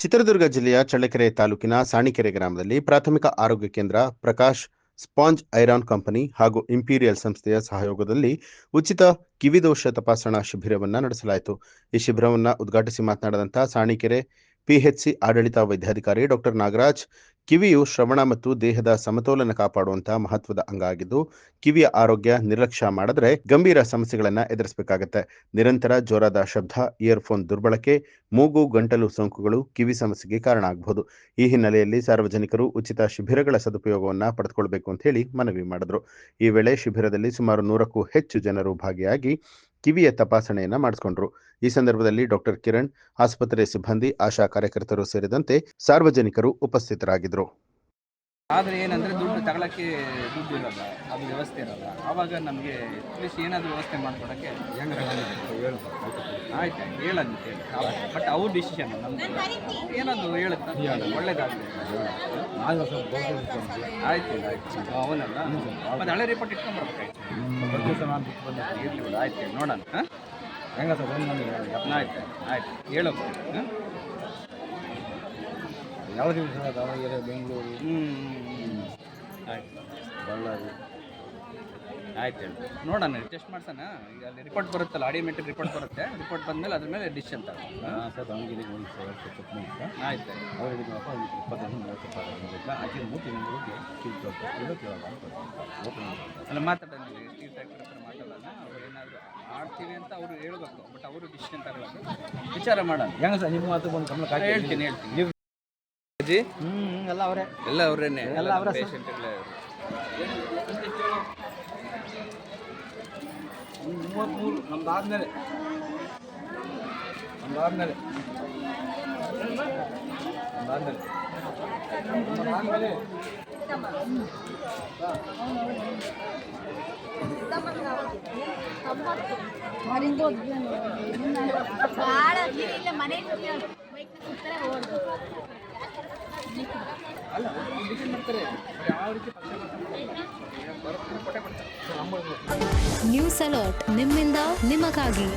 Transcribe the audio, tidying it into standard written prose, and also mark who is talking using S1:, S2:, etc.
S1: ಚಿತ್ರದುರ್ಗ ಜಿಲ್ಲೆಯ ಚಳ್ಳಕೆರೆ ತಾಲೂಕಿನ ಸಾಣಿಕೆರೆ ಗ್ರಾಮದಲ್ಲಿ ಪ್ರಾಥಮಿಕ ಆರೋಗ್ಯ ಕೇಂದ್ರ ಪ್ರಕಾಶ್ ಸ್ಪಾಂಜ್ ಐರಾನ್ ಕಂಪನಿ ಹಾಗೂ ಇಂಪೀರಿಯಲ್ ಸಂಸ್ಥೆಯ ಸಹಯೋಗದಲ್ಲಿ ಉಚಿತ ಕಿವಿದೋಷ ತಪಾಸಣಾ ಶಿಬಿರವನ್ನು ನಡೆಸಲಾಯಿತು. ಈ ಶಿಬಿರವನ್ನು ಉದ್ಘಾಟಿಸಿ ಮಾತನಾಡಿದಂಥ ಸಾಣಿಕೆರೆ ಪಿಎಚ್ಸಿ ಆಡಳಿತ ವೈದ್ಯಾಧಿಕಾರಿ ಡಾಕ್ಟರ್ ನಾಗರಾಜ್, ಕಿವಿಯು ಶ್ರವಣ ಮತ್ತು ದೇಹದ ಸಮತೋಲನ ಕಾಪಾಡುವಂತಹ ಮಹತ್ವದ ಅಂಗ ಆಗಿದ್ದು, ಕಿವಿಯ ಆರೋಗ್ಯ ನಿರ್ಲಕ್ಷ್ಯ ಮಾಡಿದ್ರೆ ಗಂಭೀರ ಸಮಸ್ಯೆಗಳನ್ನ ಎದುರಿಸಬೇಕಾಗತ್ತೆ. ನಿರಂತರ ಜೋರಾದ ಶಬ್ದ, ಇಯರ್ಫೋನ್ ದುರ್ಬಳಕೆ, ಮೂಗು ಗಂಟಲು ಸೋಂಕುಗಳು ಕಿವಿ ಸಮಸ್ಯೆಗೆ ಕಾರಣ ಆಗಬಹುದು. ಈ ಹಿನ್ನೆಲೆಯಲ್ಲಿ ಸಾರ್ವಜನಿಕರು ಉಚಿತ ಶಿಬಿರಗಳ ಸದುಪಯೋಗವನ್ನ ಪಡೆದುಕೊಳ್ಬೇಕು ಅಂತ ಹೇಳಿ ಮನವಿ ಮಾಡಿದ್ರು. ಈ ವೇಳೆ ಶಿಬಿರದಲ್ಲಿ ಸುಮಾರು 100ಕ್ಕೂ ಹೆಚ್ಚು ಜನರು ಭಾಗಿಯಾಗಿ ಕಿವಿಯ ತಪಾಸಣೆಯನ್ನ ಮಾಡಿಸಿಕೊಂಡ್ರು. ಈ ಸಂದರ್ಭದಲ್ಲಿ ಡಾಕ್ಟರ್ ಕಿರಣ್, ಆಸ್ಪತ್ರೆ ಸಿಬ್ಬಂದಿ, ಆಶಾ ಕಾರ್ಯಕರ್ತರು ಸೇರಿದಂತೆ ಸಾರ್ವಜನಿಕರು ಉಪಸ್ಥಿತರಾಗಿದ್ದರು.
S2: ಆದರೆ ಏನಂದರೆ ದುಡ್ಡು ತಗೊಳ್ಳೋಕ್ಕೆ ದುಡ್ಡು ಇರೋಲ್ಲ, ಅದು ವ್ಯವಸ್ಥೆ ಇರೋಲ್ಲ. ಆವಾಗ ನಮಗೆ ಅಟ್ಲೀಸ್ಟ್ ಏನಾದರೂ ವ್ಯವಸ್ಥೆ ಮಾಡ್ಕೊಡೋಕ್ಕೆ ಆಯ್ತು ಹೇಳಂತೆ. ಬಟ್ ಅವ್ರ ಡಿಸಿಷನ್ ನಮ್ದು ಏನಾದರೂ ಹೇಳುತ್ತಾ ಒಳ್ಳೇದಾಗಲಿ. ಆಯ್ತು ಅವನಲ್ಲ ಮತ್ತು ಹಳೆ ರಿಪೋರ್ಟ್ ಇಟ್ಕೊಂಡ್ಬರ್ಬೇಕಾಯ್ತು. ಆಯ್ತು ನೋಡೋಣ. ಹೆಂಗ ಸರ್ ಆಯ್ತು ಹೇಳೋದು. ಯಾವ ದಿವಸ ದಾವಣಗೆರೆ, ಬೆಂಗಳೂರು, ಆಯ್ತು ಬಳ್ಳಾರಿ, ಆಯ್ತು ಹೇಳಿ ನೋಡೋಣ, ಟೆಸ್ಟ್ ಮಾಡ್ಸೋಣ. ಈಗ ಅಲ್ಲಿ ರಿಪೋರ್ಟ್ ಬರುತ್ತಲ್ಲ, ಆಡಿಯೋಮೆಟ್ರಿಕ್ ರಿಪೋರ್ಟ್ ಬರುತ್ತೆ. ರಿಪೋರ್ಟ್ ಬಂದಮೇಲೆ ಅದ್ರ ಮೇಲೆ ಡಿಸಿಷನ್ ತಗೋ. ಸರ್ ದಾವಣಗೆರೆಗೆ ಒಂದು ಆಯ್ತು ಅವರಿಗೆ 25-30 ಆಕೆ 3 ತಿಂಗಳಿಗೆ ಅಲ್ಲ ಮಾತಾಡೋದು. ಸ್ಟೀಲ್ ಫ್ಯಾಕ್ಟ್ರಿ ಹತ್ರ ಮಾತಾಡೋಣ. ಅವ್ರು ಏನಾದರೂ ಮಾಡ್ತೀವಿ ಅಂತ ಅವರು ಹೇಳ್ಬೇಕು, ಬಟ್ ಅವರು ಡಿಸಿಷನ್ ತಗೊಳ್ಳೋದು ವಿಚಾರ ಮಾಡೋಣ. ಹೆಂಗೆ ಸರ್ ನಿಮ್ಮ ಮಾತು ಬಂದು ಕಮ್ಮಿ ಹೇಳ್ತೀನಿ ಎಲ್ಲ ಅವರೇನೆ ಎಲ್ಲ ಅವರ ಪೇಷಂಟ್ಗಳೇ. 33 ನಮ್ದಾದ್ಮೇಲೆ ಅಲ್ಲ ಡಿಸಿಷನ್ ಮಾಡ್ತಾರೆ ಯಾವ ರೀತಿ
S3: ನ್ಯೂಸ್ ಅಲರ್ಟ್ ನಿಮ್ಮಿಂದ ನಿಮಗಾಗಿ.